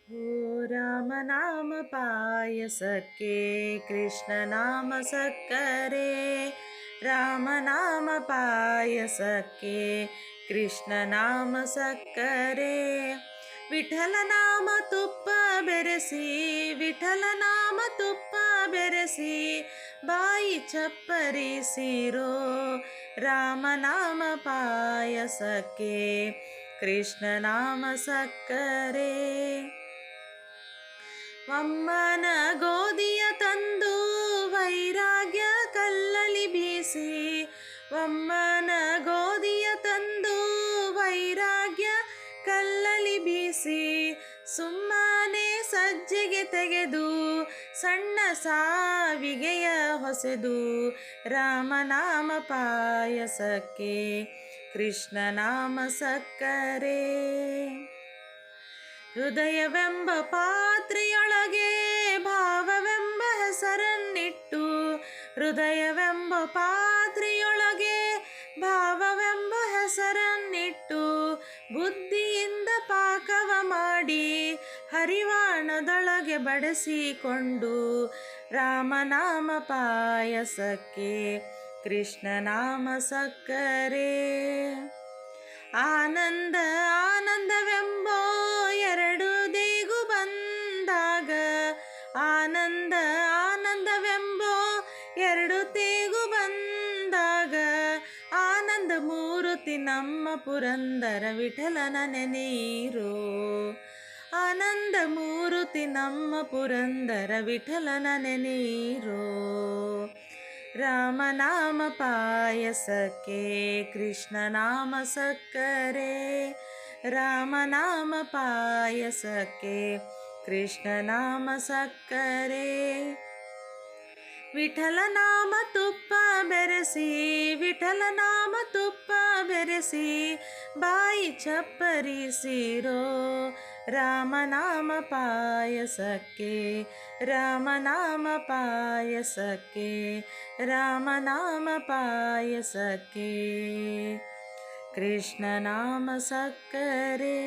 ಓ ರಾಮ ನಾಮ ಪಾಯಸಕ್ಕೆ ಕೃಷ್ಣ ನಾಮ ಸಕ್ಕರೆ, ರಾಮ ನಾಮ ಪಾಯಸಕ್ಕೆ ಕೃಷ್ಣ ನಾಮ ಸಕ್ಕರೆ, ವಿಠಲ ನಾಮ ತುಪ್ಪ ಬೆರೆಸಿ, ವಿಠಲ ನಾಮ ತುಪ್ಪ ಬೆರೆಸಿ ಬಾಯಿ ಚಪ್ಪರಿಸಿರೋ, ರಾಮ ನಾಮ ಪಾಯಸಕ್ಕೆ ಕೃಷ್ಣ ನಾಮ ಸಕ್ಕರೆ. ಅಮ್ಮನ ಗೋಧಿಯ ತಂದು ವೈರಾಗ್ಯ ಕಲ್ಲಲಿ ಬೀಸಿ, ಅಮ್ಮನ ಗೋಧಿಯ ತಂದು ವೈರಾಗ್ಯ ಕಲ್ಲಲಿ ಬೀಸಿ, ಸುಮ್ಮನೆ ಸಜ್ಜೆಗೆ ತೆಗೆದು ಸಣ್ಣ ಸಾವಿಗೆಯ ಹೊಸೆದು, ರಾಮನಾಮ ಪಾಯಸಕ್ಕೆ ಕೃಷ್ಣ ನಾಮ ಸಕ್ಕರೆ. ಹೃದಯವೆಂಬ ಪಾತ್ರೆಯೊಳಗೆ ಭಾವವೆಂಬ ಹೆಸರನ್ನಿಟ್ಟು, ಹೃದಯವೆಂಬ ಪಾತ್ರೆಯೊಳಗೆ ಭಾವವೆಂಬ ಹೆಸರನ್ನಿಟ್ಟು, ಬುದ್ಧಿಯಿಂದ ಪಾಕವ ಮಾಡಿ ಹರಿವಾಣದೊಳಗೆ ಬಡಿಸಿಕೊಂಡು, ರಾಮನಾಮ ಪಾಯಸಕ್ಕೆ ಕೃಷ್ಣ ನಾಮ ಸಕ್ಕರೆ. ಆನಂದ ಆನಂದವೆಂಬೋ ಎರಡು ದೇಗು ಬಂದಾಗ, ಆನಂದ ಆನಂದವೆಂಬೋ ಎರಡು ತೇಗು ಬಂದಾಗ, ಆನಂದ ಮೂರುತಿ ನಮ್ಮ ಪುರಂದರ ವಿಠಲನ ನೆನೆಯಿರೋ, ಆನಂದ ಮೂರುತಿ ನಮ್ಮ ಪುರಂದರ ವಿಠಲನ ನೆನೆಯಿರೋ, ರಾಮನಾಮ ಪಾಯಸಕ್ಕೆ ಕೃಷ್ಣ ನಾಮ ಸಕ್ಕರೆ, ರಾಮನಾಮ ಪಾಯಸಕ್ಕೆ ಕೃಷ್ಣ ನಾಮ ಸಕ್ಕರೆ. ವಿಠಲ ನಾಮ ತುಪ್ಪ ಬೆರೆಸಿ, ವಿಠಲ ನಾಮ ತುಪ್ಪ ಬೆರೆಸಿ ಬಾಯಿ ಚಪ್ಪರಿಸಿರೋ, ರಾಮನಾಮ ಪಾಯಸಕ್ಕೆ, ರಾಮನಾಮ ಪಾಯಸಕ್ಕೆ, ರಾಮನಾಮ ಪಾಯಸಕ್ಕೆ ಕೃಷ್ಣ ನಾಮ ಸಕ್ಕರೆ.